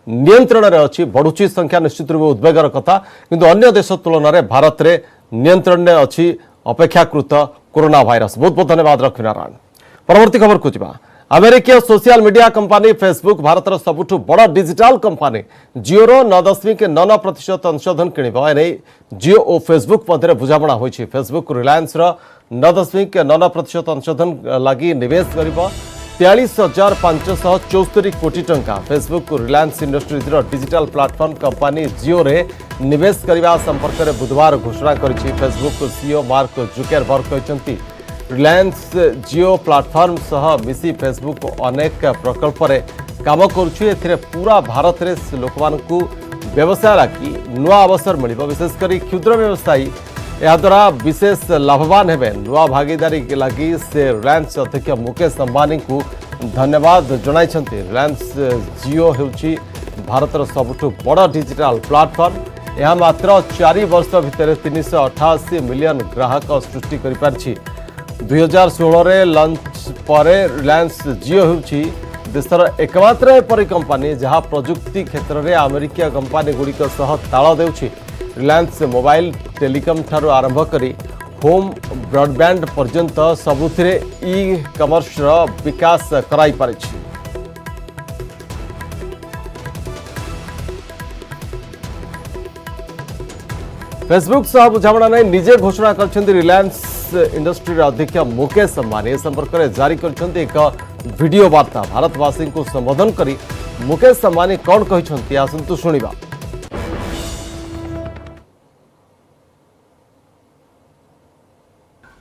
नियंत्रण में अच्छी बढ़ुची संख्या निश्चित रूप उद्वेगर कथा किंतु अन्य देश तुलन में भारत में नियंत्रण में अच्छी अपेक्षाकृत कोरोना भाइरस। बहुत बहुत धन्यवाद लक्ष्मीनारायण। परवर्ती खबर को जावा। अमेरिकीय social media company Facebook Bharat सबुठ बड़ डिजिटल कंपनी जिओर 9.9% अंशधन किणव एने जिओ और फेसबुक मध्य बुझाणा होती। फेसबुक रिलायंस 9.9% अंशधन लगी निवेश कर 43,574 कोटी टंका। Facebook Reliance industries digital platform company Jio रे निवेश करने संपर्क में बुधवार घोषणा करिछि। फेसबुक सीईओ मार्क जुकरबर्ग कहते रिलायंस जिओ प्लाटफॉर्म सह मिसी फेसबुक अनेक प्रकल्प रे काम करुछि। एथिरे पूरा भारत रे लोक मानकु व्यवसाय लगी नुआ अवसर मिलिबो। विशेषकर क्षुद्र व्यवसायी याद्वारा विशेष लाभवान हेबे। नुआ भागीदारी लगी से रिलायंस अध्यक्ष मुकेश अंबानी को धन्यवाद जणाइछन्ति। रिलायंस जिओ हेउछि भारतर सबुठु बड़ डिजिटल प्लाटफॉर्म। यह मात्र 4 वर्ष भितर 388 मिलियन ग्राहक सृष्टि करि पारछि। 2016 रे लॉन्च पर रिलायंस जिओ होउछि देशर एकमात्र एपरी कंपनी जहां प्रजुक्ति क्षेत्र में अमेरिका कंपनी गुड़िक सह ताल देउछि। रिलायंस मोबाइल टेलीकॉम ठारू आरंभ करी होम ब्रॉडबैंड पर्यंत सबुथिरे ई कमर्स विकास कराई पारिछि। फेसबुक सह बुझामणा नहीं निजे घोषणा करछन्ति रिलायंस इंडस्ट्री अध्यक्ष मुकेश अंबानी। ए संपर्क में जारी करछन्ति एक वीडियो वार्ता। भारतवासी को संबोधन करी मुकेश अंबानी कौन कहछन्ति आसंतु सुनिबा।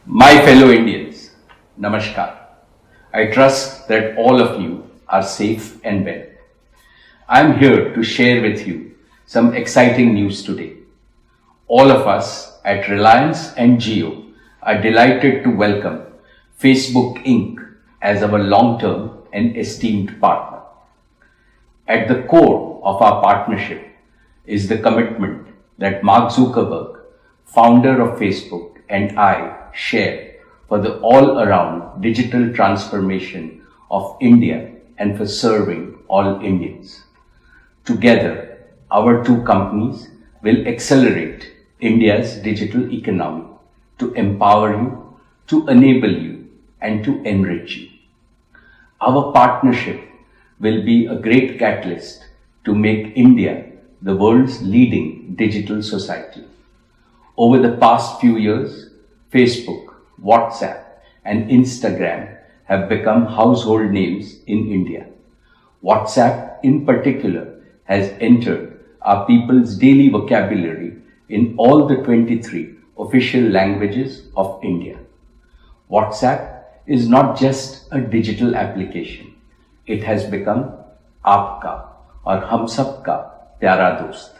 My fellow Indians, Namaskar. I trust that all of you are safe and well. I am here to share with you some exciting news today. All of us at Reliance and Jio are delighted to welcome Facebook Inc. as our long-term and esteemed partner. At the core of our partnership is the commitment that Mark Zuckerberg, founder of Facebook, and I share for the all-around digital transformation of India and for serving all Indians. Together, our two companies will accelerate India's digital economy to empower you, to enable you, and to enrich you. Our partnership will be a great catalyst to make India the world's leading digital society. Over the past few years, Facebook, WhatsApp, and Instagram have become household names in India. WhatsApp, in particular, has entered our people's daily vocabulary in all the 23 official languages of India. WhatsApp is not just a digital application. It has become Aapka or Hum Sabka Pyara Dost,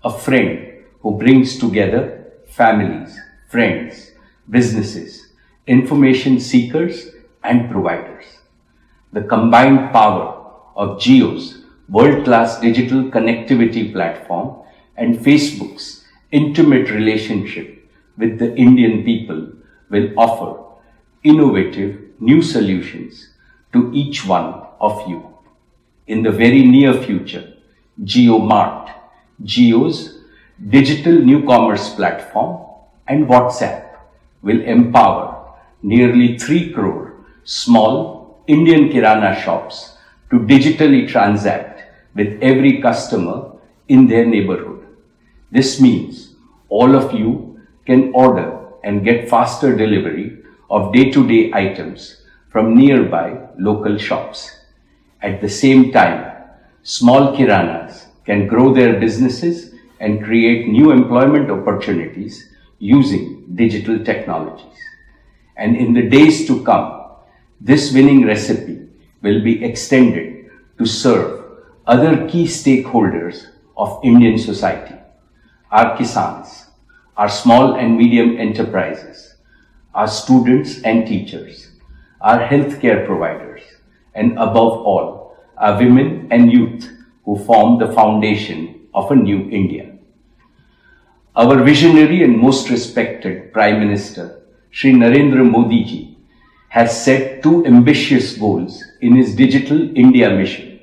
a friend who brings together families, friends, businesses, information seekers, and providers. The combined power of Jio's world-class digital connectivity platform and Facebook's intimate relationship with the Indian people will offer innovative new solutions to each one of you. In the very near future, JioMart, Jio's digital new commerce platform, and WhatsApp will empower nearly 3 crore small Indian Kirana shops to digitally transact with every customer in their neighborhood. This means all of you can order and get faster delivery of day-to-day items from nearby local shops. At the same time, small Kiranas can grow their businesses and create new employment opportunities using digital technologies. And in the days to come, this winning recipe will be extended to serve other key stakeholders of Indian society. Our Kisans, our small and medium enterprises, our students and teachers, our healthcare providers, and above all, our women and youth who form the foundation of a new India. Our visionary and most respected Prime Minister, Shri Narendra Modi ji, has set 2 ambitious goals in his Digital India mission.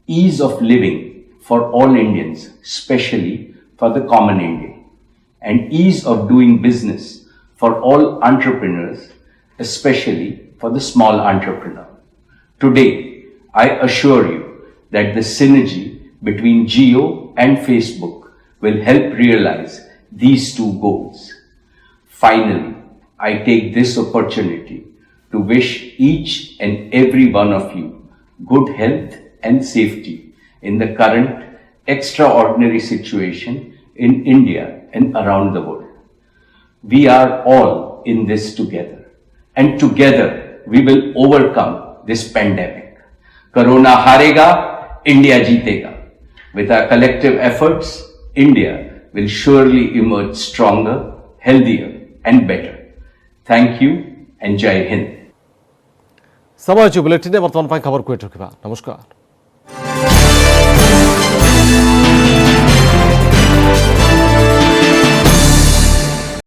ease of living for all Indians, especially for the common Indian, and ease of doing business for all entrepreneurs, especially for the small entrepreneur. Today, I assure you that the synergy between Jio and Facebook will help realize these two goals. Finally, I take this opportunity to wish each and every one of you good health and safety in the current extraordinary situation in India and around the world. We are all in this together, and together we will overcome this pandemic. Corona harega, India jeetega. With our collective efforts, India will surely emerge stronger, healthier and better. Thank you and Jai Hind. समय bulletin बर्तमान खबर को रखा। नमस्कार।